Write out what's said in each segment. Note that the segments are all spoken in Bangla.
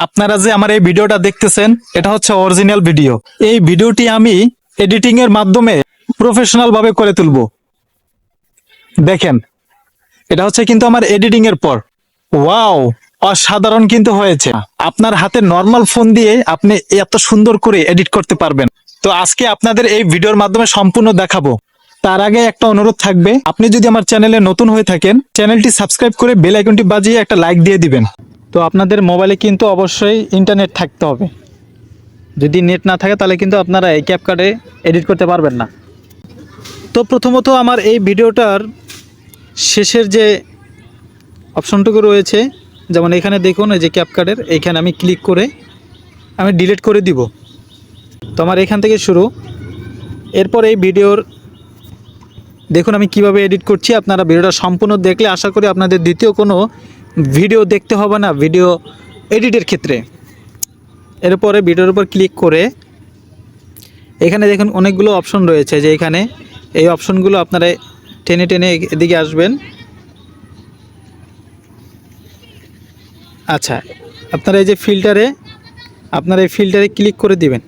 আপনারা যে আমার এই ভিডিওটা দেখতেছেন এটা হচ্ছে অরিজিনাল ভিডিও। এই ভিডিওটি আমি এডিটিং এর মাধ্যমে প্রফেশনাল ভাবে করে তুলবো। দেখেন, এটা হচ্ছে কিন্তু আমার এডিটিং এর পর। ওয়াও, অসাধারণ কিন্তু হয়েছে। আপনার হাতে নর্মাল ফোন দিয়ে আপনি এত সুন্দর করে এডিট করতে পারবেন। তো আজকে আপনাদের এই ভিডিওর মাধ্যমে সম্পূর্ণ দেখাবো। তার আগে একটা অনুরোধ থাকবে, আপনি যদি আমার চ্যানেলে নতুন হয়ে থাকেন চ্যানেলটি সাবস্ক্রাইব করে বেল আইকনটি বাজিয়ে একটা লাইক দিয়ে দিবেন। তো আপনাদের মোবাইলে কিন্তু অবশ্যই ইন্টারনেট থাকতে হবে। যদি নেট না থাকে তাহলে কিন্তু আপনারা এই ক্যাপকাটে এডিট করতে পারবেন না। তো প্রথমত আমার এই ভিডিওটার শেষের যে অপশনটুকু রয়েছে, যেমন এখানে দেখুন এই যে ক্যাপকাটের, এইখানে আমি ক্লিক করে আমি ডিলিট করে দিব। তো আমার এখান থেকে শুরু। এরপর এই ভিডিওর দেখুন আমি কিভাবে এডিট করছি। আপনারা ভিডিওটা সম্পূর্ণ দেখলে আশা করি আপনাদের দ্বিতীয় কোনো ভিডিও দেখতে হবে না ভিডিও এডিটের ক্ষেত্রে। এরপরে ভিডিওর উপর ক্লিক করে এখানে দেখুন অনেকগুলো অপশন রয়েছে, যে এখানে এই অপশনগুলো আপনারা টেনে টেনে এদিকে আসবেন। আচ্ছা, আপনারা এই যে ফিল্টারে, আপনারা এই ফিল্টারে ক্লিক করে দিবেন।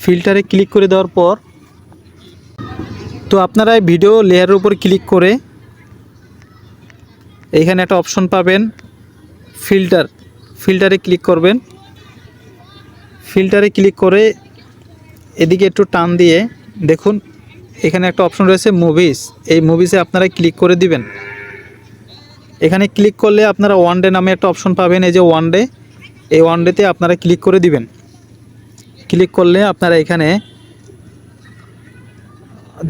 ফিল্টারে ক্লিক করে দেওয়ার পর তো আপনারা এই ভিডিও লেয়ারের উপর ক্লিক করে এইখানে একটা অপশন পাবেন ফিল্টারে ক্লিক করবেন। ফিল্টারে ক্লিক করে এদিকে একটু টান দিয়ে দেখুন এখানে একটা অপশন রয়েছে মুভিস। এই মুভিসে আপনারা ক্লিক করে দিবেন। এখানে ক্লিক করলে আপনারা ওয়ান ডে নামে একটা অপশন পাবেন, এই যে ওয়ান ডে, এই ওয়ান ডেতে আপনারা ক্লিক করে দিবেন। ক্লিক করলে আপনারা এখানে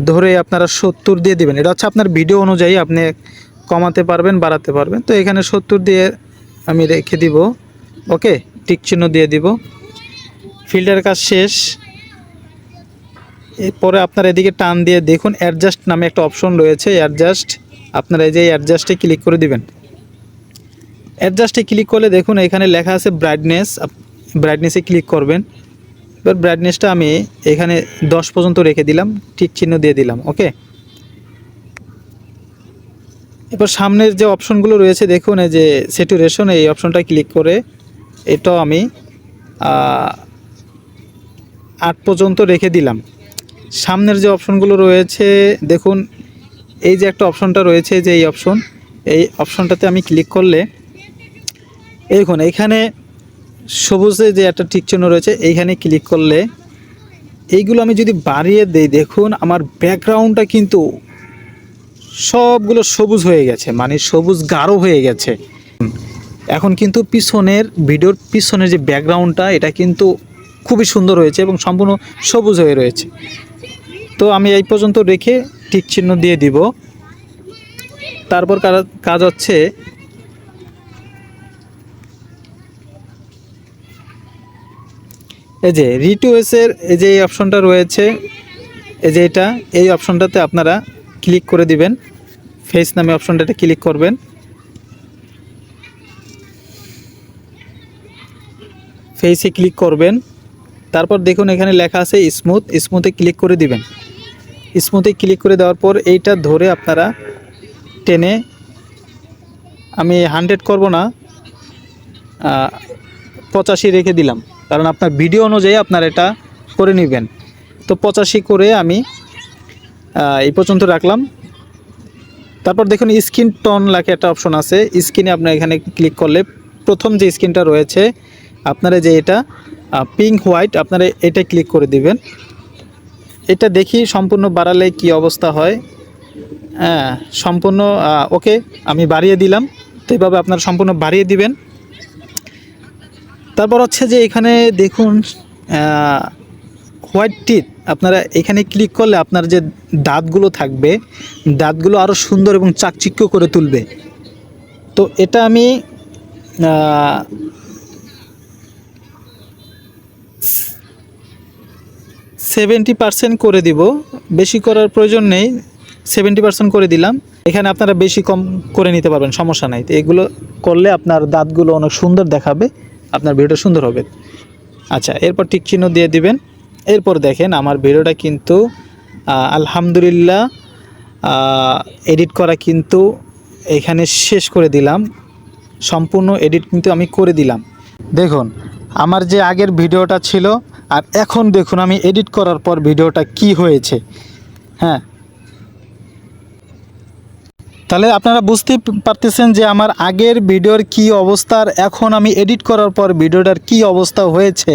ধরে আপনারা 70 দিয়ে দিবেন। এটা হচ্ছে আপনার ভিডিও অনুযায়ী আপনি কমাতে পারবেন, বাড়াতে পারবেন। তো এখানে 70 দিয়ে আমি রেখে দিব। ওকে, টিক চিহ্ন দিয়ে দিব। ফিল্টারের কাজ শেষ। এরপরে আপনারা এদিকে টান দিয়ে দেখুন অ্যাডজাস্ট নামে একটা অপশন রয়েছে, অ্যাডজাস্ট। আপনারা এই যে অ্যাডজাস্টে ক্লিক করে দিবেন। অ্যাডজাস্টে ক্লিক করলে দেখুন এখানে লেখা আছে ব্রাইটনেস, ব্রাইটনেসে ক্লিক করবেন। এবার ব্রাইটনেসটা আমি এখানে 10 পর্যন্ত রেখে দিলাম, টিক চিহ্ন দিয়ে দিলাম। ওকে, এবার সামনের যে অপশনগুলো রয়েছে দেখুন এই যে স্যাচুরেশন, এই অপশনটা ক্লিক করে এটাও আমি 8 পর্যন্ত রেখে দিলাম। সামনের যে অপশনগুলো রয়েছে দেখুন এই যে একটা অপশনটা রয়েছে, যে এই অপশনটাতে আমি ক্লিক করলে দেখুন এখানে সবুজে যে একটা টিক চিহ্ন রয়েছে এইখানে ক্লিক করলে এইগুলো আমি যদি বাড়িয়ে দেই দেখুন আমার ব্যাকগ্রাউন্ডটা কিন্তু সবগুলো সবুজ হয়ে গেছে, মানে সবুজ গাঢ় হয়ে গেছে। এখন কিন্তু পিছনের ভিডিওর পিছনের যে ব্যাকগ্রাউন্ডটা এটা কিন্তু খুবই সুন্দর হয়েছে এবং সম্পূর্ণ সবুজ হয়ে রয়েছে। তো আমি এই পর্যন্ত রেখে টিক চিহ্ন দিয়ে দিব। তারপর কাজ হচ্ছে এই যে রিটুয়েসের এই যে এই অপশনটা রয়েছে, এই যে এই অপশনটাতে আপনারা ক্লিক করে দিবেন। ফেস নামে অপশনটাতে ক্লিক করবেন। ফেসে ক্লিক করবেন। তারপর দেখুন এখানে লেখা আছে স্মুথে ক্লিক করে দিবেন। স্মুথে ক্লিক করে দেওয়ার পর এইটা ধরে আপনারা টেনে, আমি 100 করব না, 85 রেখে দিলাম, কারণ আপনার ভিডিও অনুযায়ী আপনার এটা করে নেবেন। তো 85 করে আমি এই পর্যন্ত রাখলাম। তারপর দেখুন স্কিন টোন লেখা একটা অপশন আছে, স্কিনে আপনার এখানে ক্লিক করলে প্রথম যে স্কিনটা রয়েছে আপনারা যে এটা পিঙ্ক হোয়াইট, আপনারা এটা ক্লিক করে দিবেন। এটা দেখি সম্পূর্ণ বাড়ালে কি অবস্থা হয়। হ্যাঁ, সম্পূর্ণ ওকে, আমি বাড়িয়ে দিলাম। তো এইভাবে আপনারা সম্পূর্ণ বাড়িয়ে দিবেন। তারপর হচ্ছে যে এখানে দেখুন হোয়াইট টিথ, আপনারা এখানে ক্লিক করলে আপনার যে দাঁতগুলো থাকবে দাঁতগুলো আরও সুন্দর এবং চাকচিক্য করে তুলবে। তো এটা আমি 70% করে দিব, বেশি করার প্রয়োজন নেই। 70% করে দিলাম। এখানে আপনারা বেশি কম করে নিতে পারবেন, সমস্যা নাই। তো এগুলো করলে আপনার দাঁতগুলো অনেক সুন্দর দেখাবে, আপনার ভিডিওটা সুন্দর হবে। আচ্ছা, এরপর টিক চিহ্ন দিয়ে দিবেন। এরপর দেখেন আমার ভিডিওটা কিন্তু আলহামদুলিল্লাহ এডিট করা কিন্তু এখানে শেষ করে দিলাম, সম্পূর্ণ এডিট কিন্তু আমি করে দিলাম। দেখুন আমার যে আগের ভিডিওটা ছিল আর এখন দেখুন আমি এডিট করার পর ভিডিওটা কি হয়েছে। হ্যাঁ, তাহলে আপনারা বুঝতে পারতেছেন যে আমার আগের ভিডিওর কি অবস্থা আর এখন আমি এডিট করার পর ভিডিওটার কি অবস্থা হয়েছে,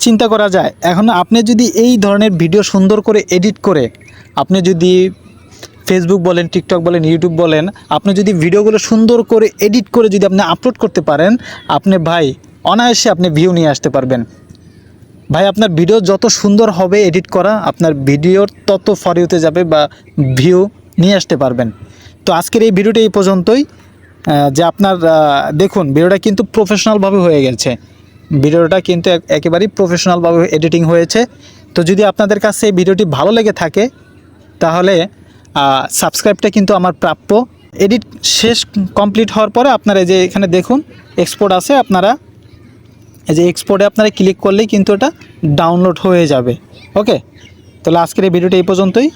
চিন্তা করা যায়। এখন আপনি যদি এই ধরনের ভিডিও সুন্দর করে এডিট করে আপনি যদি ফেসবুক বলেন, টিকটক বলেন, ইউটিউব বলেন, আপনি যদি ভিডিওগুলো সুন্দর করে এডিট করে যদি আপনি আপলোড করতে পারেন, আপনি ভাই অনায়াসে আপনি ভিউ নিয়ে আসতে পারবেন। ভাই আপনার ভিডিও যত সুন্দর হবে এডিট করা, আপনার ভিডিওর তত ফর ইউতে যাবে বা ভিউ নিয়ে আসতে পারবেন। তো আজকের এই ভিডিওটা এই পর্যন্তই। যে আপনার দেখুন ভিডিওটা কিন্তু প্রফেশনালভাবে হয়ে গেছে, ভিডিওটা কিন্তু একেবারেই প্রফেশনালভাবে এডিটিং হয়েছে। তো যদি আপনাদের কাছে এই ভিডিওটি ভালো লেগে থাকে তাহলে সাবস্ক্রাইবটা কিন্তু আমার প্রাপ্য। এডিট শেষ কমপ্লিট হওয়ার পরে আপনারা যে এখানে দেখুন এক্সপোর্ট আছে, আপনারা এই যে এক্সপোর্টে আপনারা ক্লিক করলেই কিন্তু এটা ডাউনলোড হয়ে যাবে। ওকে, তাহলে আজকের এই ভিডিওটা এই পর্যন্তই।